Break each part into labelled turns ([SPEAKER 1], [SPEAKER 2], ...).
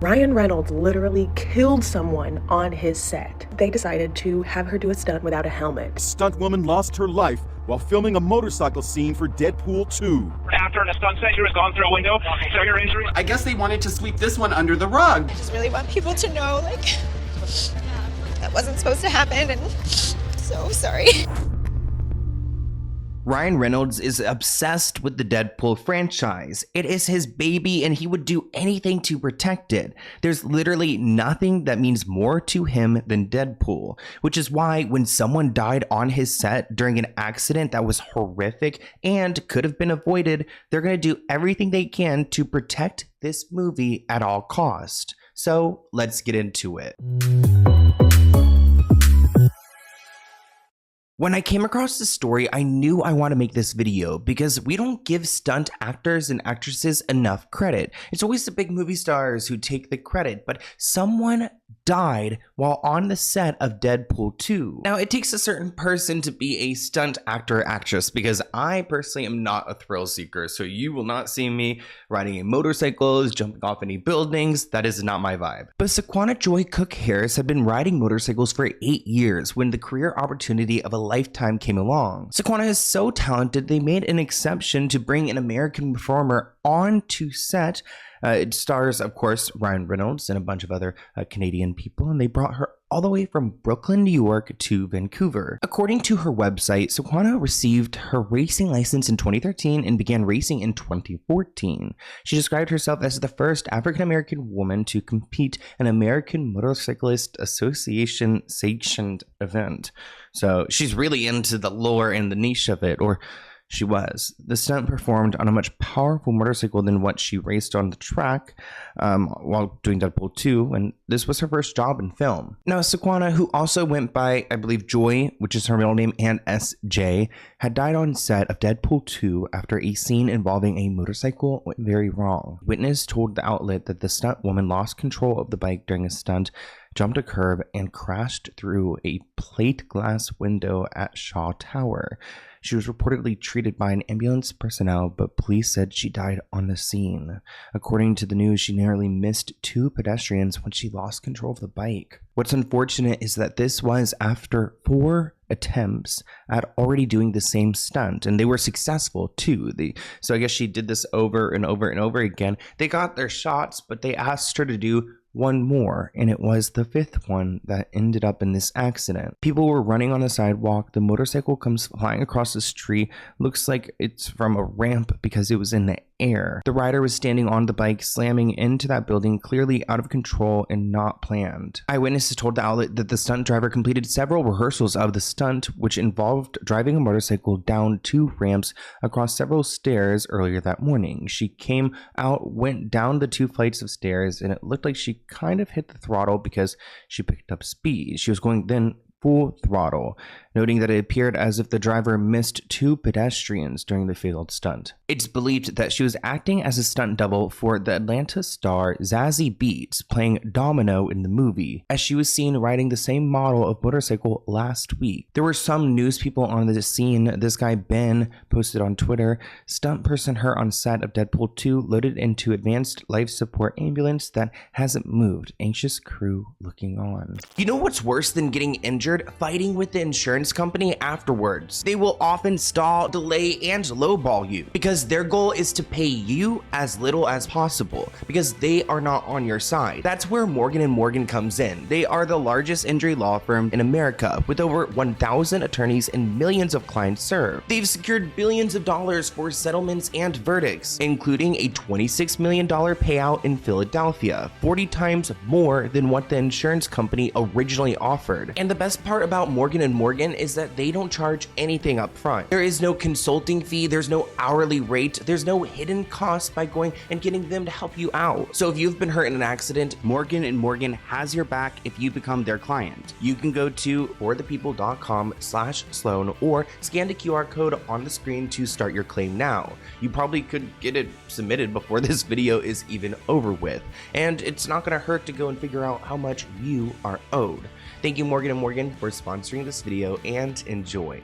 [SPEAKER 1] Ryan Reynolds literally killed someone on his set. They decided to have her do a stunt without a helmet.
[SPEAKER 2] Stunt woman lost her life while filming a motorcycle scene for Deadpool 2.
[SPEAKER 3] After a stunt set, you was gone through a window, severe injury.
[SPEAKER 4] I guess they wanted to sweep this one under the rug.
[SPEAKER 5] I just really want people to know, like, that wasn't supposed to happen, and so sorry.
[SPEAKER 6] Ryan Reynolds is obsessed with the Deadpool franchise. It is his baby and he would do anything to protect it. There's literally nothing that means more to him than Deadpool, which is why when someone died on his set during an accident that was horrific and could have been avoided, they're going to do everything they can to protect this movie at all cost. So let's get into it. When I came across this story, I knew I want to make this video because we don't give stunt actors and actresses enough credit. It's always the big movie stars who take the credit, but someone died while on the set of Deadpool 2. Now, it takes a certain person to be a stunt actor or actress because I personally am not a thrill seeker, so you will not see me riding in motorcycles, jumping off any buildings. That is not my vibe. But Sequana Joi Harris had been riding motorcycles for 8 years when the career opportunity of a lifetime came along. Sequana is so talented, they made an exception to bring an American performer onto set. It stars, of course, Ryan Reynolds and a bunch of other Canadian people, and they brought her all the way from Brooklyn, New York to Vancouver. According to her website, Sequana received her racing license in 2013 and began racing in 2014. She described herself as the first African-American woman to compete in an American Motorcyclist Association sanctioned event. So she's really into the lore and the niche of it, or she was. The stunt performed on a much powerful motorcycle than what she raced on the track while doing Deadpool 2, and this was her first job in film. Now, Sequana, who also went by, I believe, Joi, which is her middle name, and SJ, had died on set of Deadpool 2 after a scene involving a motorcycle went very wrong. Witness told the outlet that the stunt woman lost control of the bike during a stunt, jumped a curb, and crashed through a plate glass window at Shaw Tower. She was reportedly treated by an ambulance personnel, but police said she died on the scene. According to the news, she narrowly missed 2 pedestrians when she lost control of the bike. What's unfortunate is that this was after 4 attempts at already doing the same stunt, and they were successful too. So I guess she did this over and over and over again. They got their shots, but they asked her to do one more, and it was the 5th one that ended up in this accident. People were running on the sidewalk. The motorcycle comes flying across the street. Looks like it's from a ramp because it was in the air. The rider was standing on the bike, slamming into that building, clearly out of control and not planned. Eyewitnesses told the outlet that the stunt driver completed several rehearsals of the stunt, which involved driving a motorcycle down 2 ramps across several stairs earlier that morning. She came out, went down the 2 flights of stairs, and it looked like she kind of hit the throttle because she picked up speed. She was going then full throttle, noting that it appeared as if the driver missed 2 pedestrians during the failed stunt. It's believed that she was acting as a stunt double for the Atlanta star Zazie Beetz, playing Domino in the movie, as she was seen riding the same model of motorcycle last week. There were some news people on the scene. This guy Ben posted on Twitter, "Stunt person hurt on set of Deadpool 2 loaded into advanced life support ambulance that hasn't moved. Anxious crew looking on." You know what's worse than getting injured? Fighting with the insurance company afterwards. They will often stall, delay, and lowball you because their goal is to pay you as little as possible because they are not on your side. That's where Morgan & Morgan comes in. They are the largest injury law firm in America with over 1,000 attorneys and millions of clients served. They've secured billions of dollars for settlements and verdicts, including a $26 million payout in Philadelphia, 40 times more than what the insurance company originally offered. And the best part about Morgan & Morgan is that they don't charge anything up front. There is no consulting fee, there's no hourly rate, there's no hidden cost by going and getting them to help you out. So if you've been hurt in an accident, Morgan & Morgan has your back if you become their client. You can go to forthepeople.com/Sloan or scan the QR code on the screen to start your claim now. You probably could get it submitted before this video is even over with, and it's not going to hurt to go and figure out how much you are owed. Thank you, Morgan & Morgan, for sponsoring this video, and enjoy.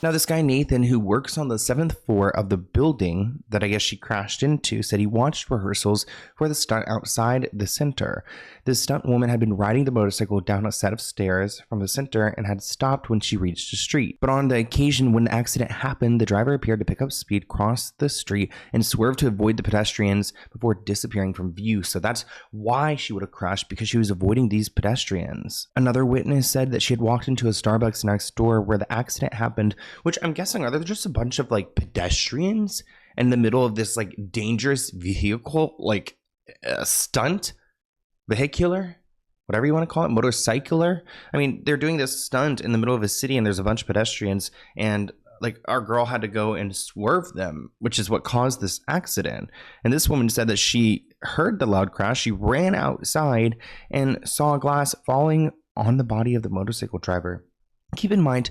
[SPEAKER 6] Now, this guy Nathan, who works on the 7th floor of the building that I guess she crashed into, said he watched rehearsals for the stunt outside the center. This stunt woman had been riding the motorcycle down a set of stairs from the center and had stopped when she reached the street. But on the occasion when the accident happened, the driver appeared to pick up speed, cross the street, and swerve to avoid the pedestrians before disappearing from view. So that's why she would have crashed, because she was avoiding these pedestrians. Another witness said that she had walked into a Starbucks next door where the accident happened, which I'm guessing, are there just a bunch of like pedestrians in the middle of this like dangerous vehicle, like stunt? Vehicular, whatever you want to call it, motorcycular. I mean, they're doing this stunt in the middle of a city and there's a bunch of pedestrians, and like our girl had to go and swerve them, which is what caused this accident. And this woman said that she heard the loud crash. She ran outside and saw a glass falling on the body of the motorcycle driver. Keep in mind,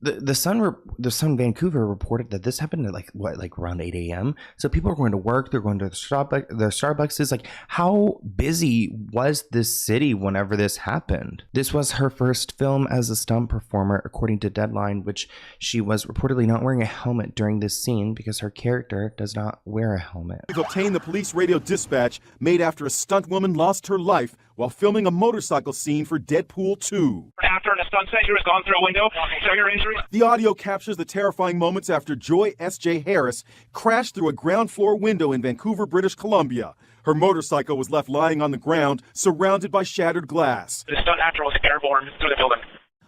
[SPEAKER 6] the Sun Vancouver reported that this happened at like around 8 a.m. So people are going to work, they're going to their Starbucks. Like, how busy was this city whenever this happened? This was her first film as a stunt performer, according to Deadline, which she was reportedly not wearing a helmet during this scene because her character does not wear a helmet.
[SPEAKER 2] We've obtained the police radio dispatch made after a stunt woman lost her life while filming a motorcycle scene for Deadpool 2.
[SPEAKER 3] After a stunt set, has gone through a window. Severe injuries.
[SPEAKER 2] The audio captures the terrifying moments after Joi Harris crashed through a ground floor window in Vancouver, British Columbia. Her motorcycle was left lying on the ground, surrounded by shattered glass.
[SPEAKER 3] The stunt actor was airborne through the building.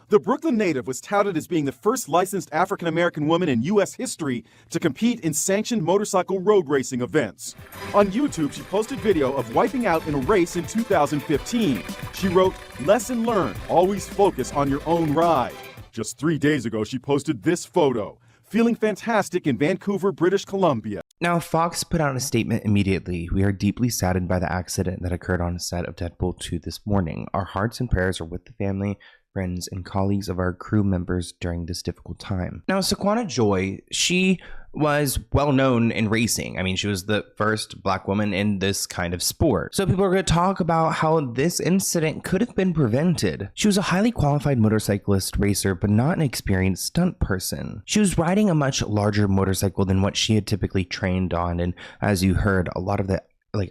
[SPEAKER 2] The Brooklyn native was touted as being the first licensed African-American woman in U.S. history to compete in sanctioned motorcycle road racing events. On YouTube, she posted video of wiping out in a race in 2015. She wrote, "Lesson learned, always focus on your own ride." Just 3 days ago, she posted this photo, feeling fantastic in Vancouver, British Columbia.
[SPEAKER 6] Now, Fox put out a statement immediately. "We are deeply saddened by the accident that occurred on set of Deadpool 2 this morning. Our hearts and prayers are with the family, friends, and colleagues of our crew members during this difficult time." Now, Shaquana Joi, she was well known in racing. I mean, she was the first Black woman in this kind of sport. So people are going to talk about how this incident could have been prevented. She was a highly qualified motorcyclist racer, but not an experienced stunt person. She was riding a much larger motorcycle than what she had typically trained on. And as you heard, a lot of the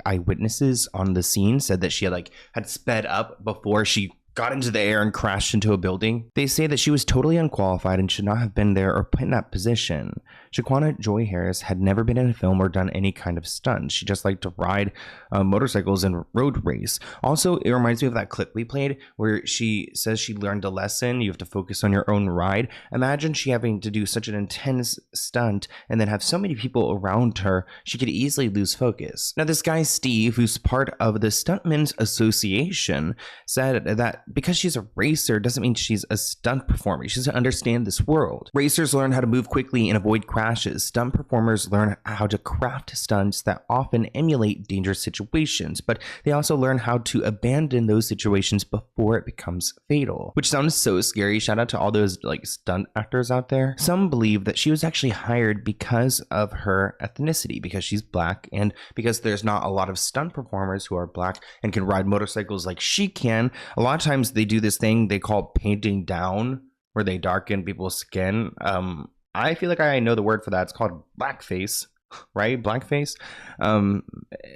[SPEAKER 6] eyewitnesses on the scene said that she had sped up before she got into the air and crashed into a building. They say that she was totally unqualified and should not have been there or put in that position. Shaquana Joi Harris had never been in a film or done any kind of stunt. She just liked to ride motorcycles and road race. Also, it reminds me of that clip we played where she says she learned a lesson. You have to focus on your own ride. Imagine she having to do such an intense stunt and then have so many people around her, she could easily lose focus. Now, this guy Steve, who's part of the Stuntmen's Association, said that because she's a racer doesn't mean she's a stunt performer. She doesn't understand this world. Racers learn how to move quickly and avoid crashes. Stunt performers learn how to craft stunts that often emulate dangerous situations, but they also learn how to abandon those situations before it becomes fatal, which sounds so scary. Shout out to all those stunt actors out there. Some believe that she was actually hired because of her ethnicity, because she's Black, and because there's not a lot of stunt performers who are Black and can ride motorcycles like she can. A lot of times they do this thing they call painting down, where they darken people's skin. I feel like I know the word for that. It's called blackface, right? Blackface.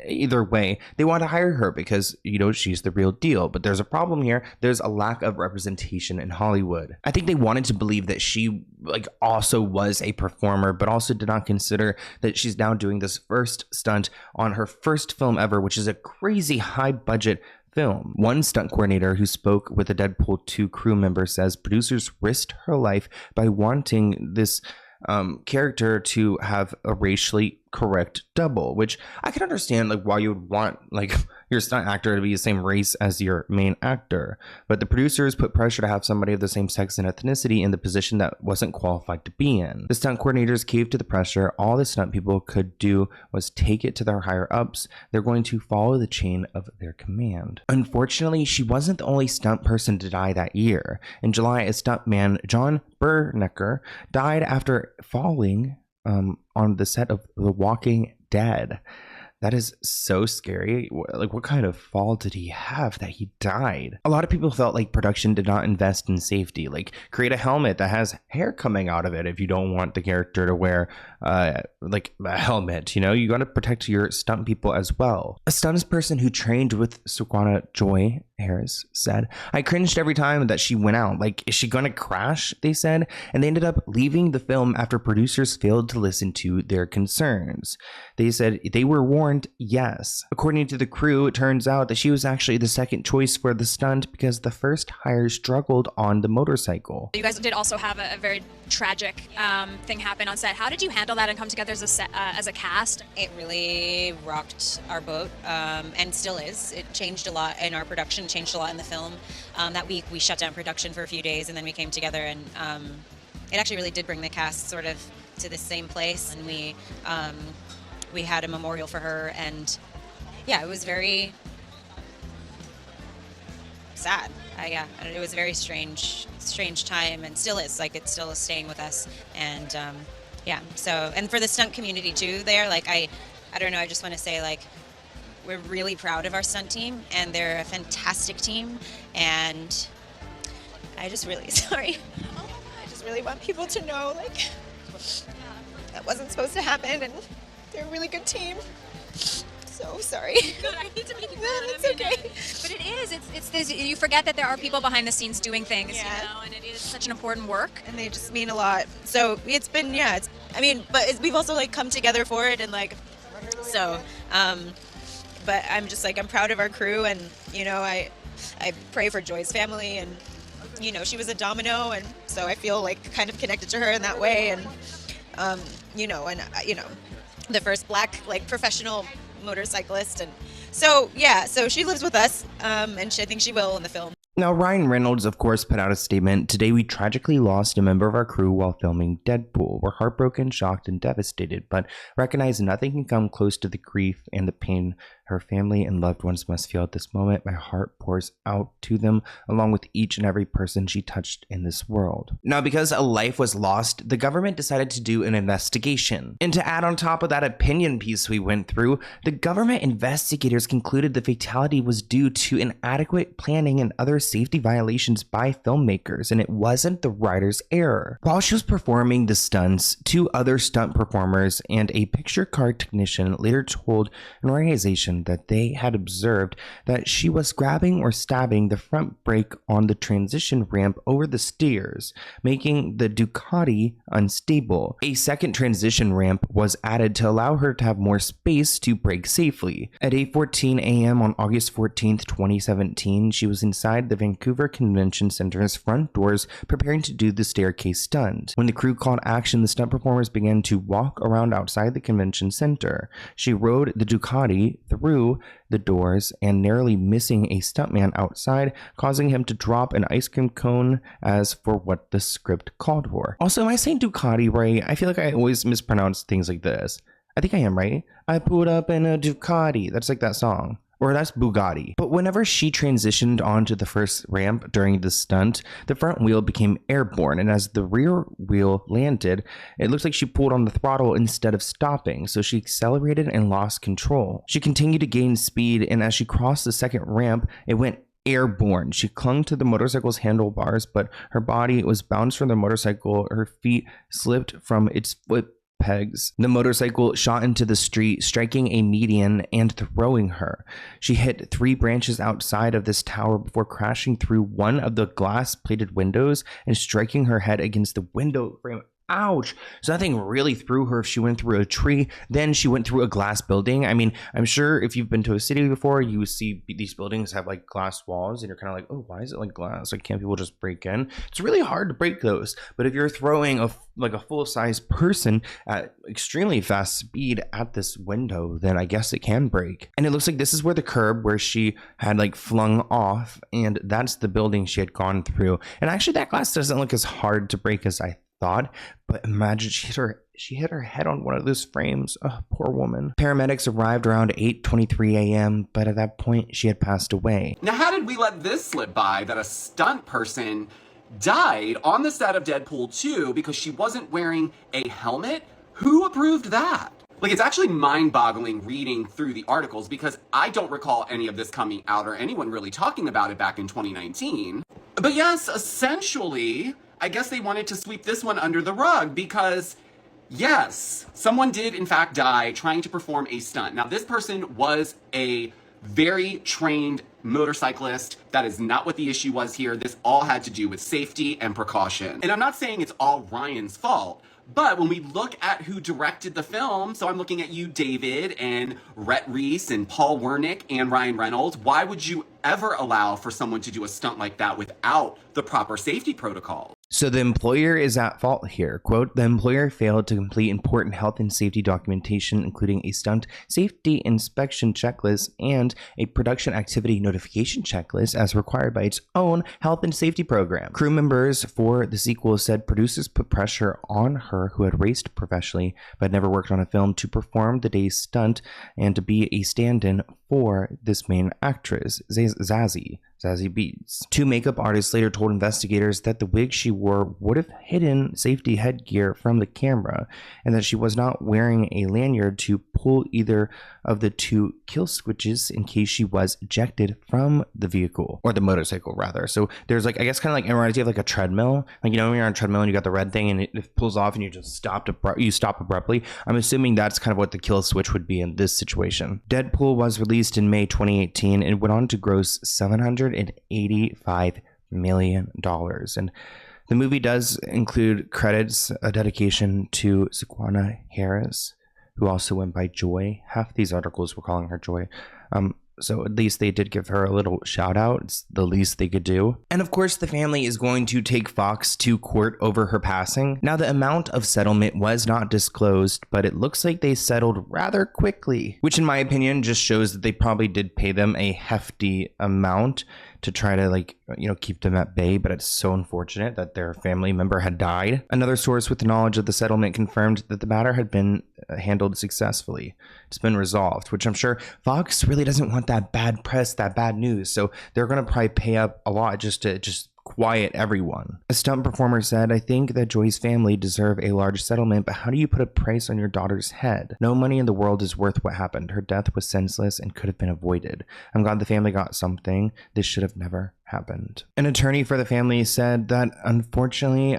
[SPEAKER 6] Either way, they want to hire her because, she's the real deal. But there's a problem here. There's a lack of representation in Hollywood. I think they wanted to believe that she also was a performer, but also did not consider that she's now doing this first stunt on her first film ever, which is a crazy high budget film. One stunt coordinator who spoke with a Deadpool 2 crew member says producers risked her life by wanting this character to have a racially correct double, which I can understand why you would want your stunt actor to be the same race as your main actor, but the producers put pressure to have somebody of the same sex and ethnicity in the position that wasn't qualified to be in. The stunt coordinators caved to the pressure. All the stunt people could do was take it to their higher ups. They're going to follow the chain of their command. Unfortunately, she wasn't the only stunt person to die that year. In July, a stuntman, John Bernecker, died after falling on the set of The Walking Dead. That is so scary. Like, what kind of fall did he have that he died? A lot of people felt like production did not invest in safety. Like, create a helmet that has hair coming out of it if you don't want the character to wear like a helmet. You know, you got to protect your stunt people as well. A stunt person who trained with Joi Harris said, "I cringed every time that she went out. Like, is she gonna crash?" They said, and they ended up leaving the film after producers failed to listen to their concerns. They said they were warned, yes. According to the crew, it turns out that she was actually the second choice for the stunt because the first hire struggled on the motorcycle.
[SPEAKER 7] You guys did also have a very tragic thing happen on set. How did you handle that and come together as a cast?
[SPEAKER 5] It really rocked our boat, and still is. It changed a lot in our production, changed a lot in the film. That week we shut down production for a few days and then we came together, and it actually really did bring the cast sort of to the same place, and we had a memorial for her, and yeah, it was very sad. Yeah, it was a very strange time, and still is. Like, it still is staying with us, and yeah. So, and for the stunt community too, there, like, I don't know. I just want to say, like, we're really proud of our stunt team, and they're a fantastic team, and I just really sorry. I just really want people to know, like, that wasn't supposed to happen, and they're a really good team. So sorry.
[SPEAKER 7] Good. I hate to make you
[SPEAKER 5] No,
[SPEAKER 7] mad.
[SPEAKER 5] it's okay.
[SPEAKER 7] But it is. It's this. You forget that there are people behind the scenes doing things,
[SPEAKER 5] Yeah.
[SPEAKER 7] you know, and it is such an important work.
[SPEAKER 5] And they just mean a lot. So it's been, yeah. We've also, like, come together for it, and, like, so. But I'm just, like, I'm proud of our crew, and, you know, I pray for Joy's family, and, you know, she was a domino, and so I feel, like, kind of connected to her in that way, and you know, and you know, the first black, like, professional motorcyclist, and so yeah, so she lives with us, and I think she will in the film.
[SPEAKER 6] Now, Ryan Reynolds, of course, put out a statement. "Today, we tragically lost a member of our crew while filming Deadpool. We're heartbroken, shocked, and devastated, but recognize nothing can come close to the grief and the pain her family and loved ones must feel at this moment. My heart pours out to them, along with each and every person she touched in this world." Now, because a life was lost, the government decided to do an investigation. And to add on top of that opinion piece we went through, the government investigators concluded the fatality was due to inadequate planning and other safety violations by filmmakers, and it wasn't the writer's error. While she was performing the stunts, 2 other stunt performers and a picture card technician later told an organization that they had observed that she was grabbing or stabbing the front brake on the transition ramp over the stairs, making the Ducati unstable. A second transition ramp was added to allow her to have more space to brake safely. At 8:14 a.m. on August 14th, 2017, she was inside the Vancouver Convention Center's front doors preparing to do the staircase stunt. When the crew called action, the stunt performers began to walk around outside the convention center. She rode the Ducati through the doors and narrowly missing a stuntman outside, causing him to drop an ice cream cone as for what the script called for. Also, am I saying Ducati right? I feel like I always mispronounce things like this. I think I am, right? I pulled up in a Ducati. That's like that song. Or that's Bugatti. But whenever she transitioned onto the first ramp during the stunt, the front wheel became airborne, and as the rear wheel landed, it looks like she pulled on the throttle instead of stopping, so she accelerated and lost control. She continued to gain speed, and as she crossed the second ramp, it went airborne. She clung to the motorcycle's handlebars, but her body was bounced from the motorcycle. Her feet slipped from its foot pegs. The motorcycle shot into the street, striking a median and throwing her. She hit 3 branches outside of this tower before crashing through one of the glass-plated windows and striking her head against the window frame. Ouch. So nothing really threw her if she went through a tree. Then she went through a glass building. I mean, I'm sure if you've been to a city before, you see these buildings have like glass walls and you're kind of like, oh, why is it like glass? Like, can't people just break in? It's really hard to break those. But if you're throwing a full-size person at extremely fast speed at this window, then I guess it can break. And it looks like this is where the curb where she had like flung off, and that's the building she had gone through. And actually that glass doesn't look as hard to break as I thought, but imagine she hit her head on one of those frames. Oh, poor woman. Paramedics arrived around 8:23 a.m., but at that point she had passed away.
[SPEAKER 4] Now, how did we let this slip by that a stunt person died on the set of Deadpool 2 because she wasn't wearing a helmet? Who approved that? Like, it's actually mind-boggling reading through the articles because I don't recall any of this coming out or anyone really talking about it back in 2019. But yes, essentially, I guess they wanted to sweep this one under the rug because, yes, someone did in fact die trying to perform a stunt. Now, this person was a very trained motorcyclist. That is not what the issue was here. This all had to do with safety and precaution. And I'm not saying it's all Ryan's fault, but when we look at who directed the film, so I'm looking at you, David, and Rhett Reese, and Paul Wernick, and Ryan Reynolds, why would you ever allow for someone to do a stunt like that without the proper safety protocol?
[SPEAKER 6] So the employer is at fault here. Quote, the employer failed to complete important health and safety documentation, including a stunt safety inspection checklist and a production activity notification checklist as required by its own health and safety program. Crew members for the sequel said producers put pressure on her, who had raced professionally but never worked on a film, to perform the day's stunt and to be a stand-in for this main actress, Zazie Beetz. Two makeup artists later told investigators that the wig she wore would have hidden safety headgear from the camera and that she was not wearing a lanyard to pull either of the two kill switches in case she was ejected from the vehicle, or the motorcycle rather. So there's like, I guess kind of like, it reminds you of like a treadmill. Like, you know, when you're on a treadmill and you got the red thing and it pulls off and you just stop abruptly. I'm assuming that's kind of what the kill switch would be in this situation. Deadpool was released in May 2018 and went on to gross $785 million. And the movie does include credits, a dedication to Joi Harris, who also went by Joi. Half these articles were calling her Joi. So at least they did give her a little shout out. It's the least they could do. And of course, the family is going to take Fox to court over her passing. Now, the amount of settlement was not disclosed, but it looks like they settled rather quickly, which in my opinion just shows that they probably did pay them a hefty amount to try to, like, you know, keep them at bay. But it's so unfortunate that their family member had died. Another source with knowledge of the settlement confirmed that the matter had been handled successfully. It's been resolved, which I'm sure Fox really doesn't want that bad press, that bad news. So they're going to probably pay up a lot just to quiet everyone. A stunt performer said, I think that Joi's family deserve a large settlement, but how do you put a price on your daughter's head? No money in the world is worth what happened. Her death was senseless and could have been avoided. I'm glad the family got something. This should have never happened. An attorney for the family said that unfortunately,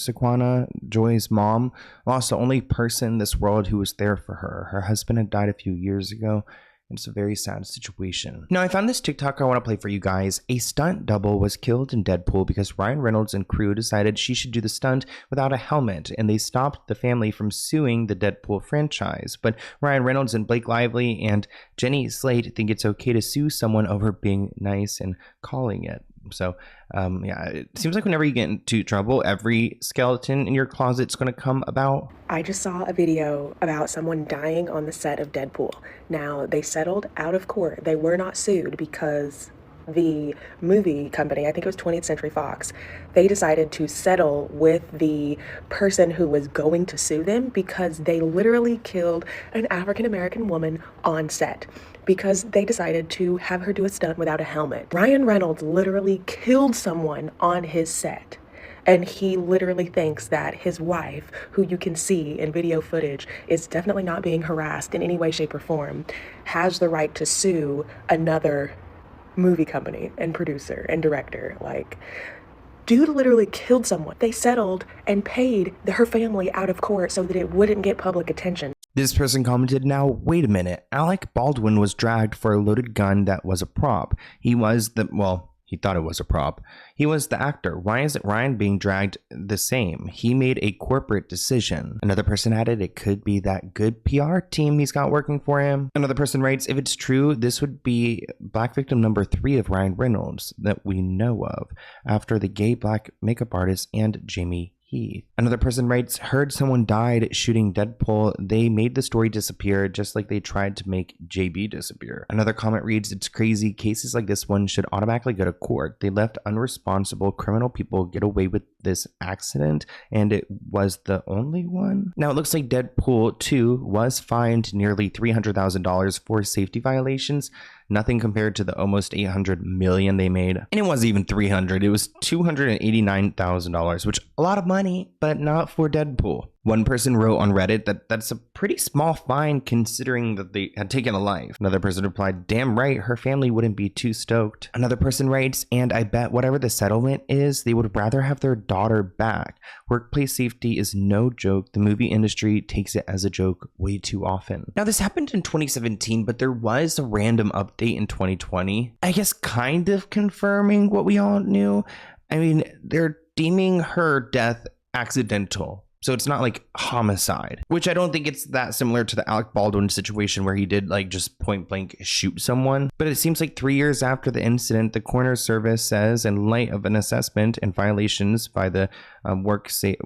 [SPEAKER 6] Sequana, Joi's mom, lost the only person in this world who was there for her. Her husband had died a few years ago. It's a very sad situation. Now, I found this TikTok I want to play for you guys. A stunt double was killed in Deadpool because Ryan Reynolds and crew decided she should do the stunt without a helmet, and they stopped the family from suing the Deadpool franchise. But Ryan Reynolds and Blake Lively and Jenny Slate think it's okay to sue someone over being nice and calling it. So, yeah, it seems like whenever you get into trouble, every skeleton in your closet's going to come about.
[SPEAKER 1] I just saw a video about someone dying on the set of Deadpool. Now, they settled out of court. They were not sued because the movie company, I think it was 20th Century Fox, they decided to settle with the person who was going to sue them because they literally killed an African-American woman on set because they decided to have her do a stunt without a helmet. Ryan Reynolds literally killed someone on his set. And he literally thinks that his wife, who you can see in video footage, is definitely not being harassed in any way, shape, or form, has the right to sue another movie company and producer and director. Like, dude literally killed someone. They settled and paid her family out of court so that it wouldn't get public attention.
[SPEAKER 6] This person commented, now, wait a minute. Alec Baldwin was dragged for a loaded gun that was a prop. He was the, well, he thought it was a prop. He was the actor. Why isn't Ryan being dragged the same? He made a corporate decision. Another person added, it could be that good PR team he's got working for him. Another person writes, if it's true, this would be black victim number 3 of Ryan Reynolds that we know of, after the gay black makeup artist and Jamie Heath. Another person writes, heard someone died shooting Deadpool. They made the story disappear just like they tried to make JB disappear. Another comment reads, it's crazy. Cases like this one should automatically go to court. They let unresponsible criminal people get away with this accident, and it was the only one. Now, it looks like Deadpool 2 was fined nearly $300,000 for safety violations. Nothing compared to the almost $800 million they made. And it wasn't even $300. It was $289,000, which a lot of money, but not for Deadpool. One person wrote on Reddit that that's a pretty small fine considering that they had taken a life. Another person replied, damn right, her family wouldn't be too stoked. Another person writes, and I bet whatever the settlement is, they would rather have their daughter back. Workplace safety is no joke. The movie industry takes it as a joke way too often. Now, this happened in 2017, but there was a random update in 2020. I guess kind of confirming what we all knew. I mean, they're deeming her death accidental. So it's not like homicide, which I don't think it's that similar to the Alec Baldwin situation where he did like just point blank shoot someone. But it seems like 3 years after the incident, the coroner's service says, in light of an assessment and violations by the WorkSafe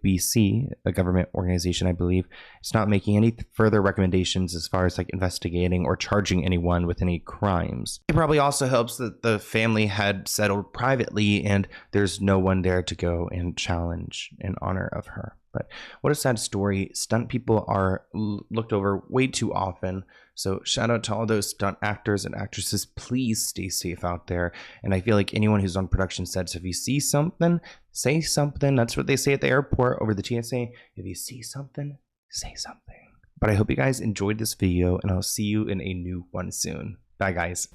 [SPEAKER 6] BC, a government organization, I believe, it's not making any further recommendations as far as like investigating or charging anyone with any crimes. It probably also helps that the family had settled privately and there's no one there to go and challenge in honor of her. But what a sad story. Stunt people are looked over way too often. So shout out to all those stunt actors and actresses. Please stay safe out there. And I feel like anyone who's on production sets, if you see something, say something. That's what they say at the airport over the TSA. If you see something, say something. But I hope you guys enjoyed this video and I'll see you in a new one soon. Bye guys.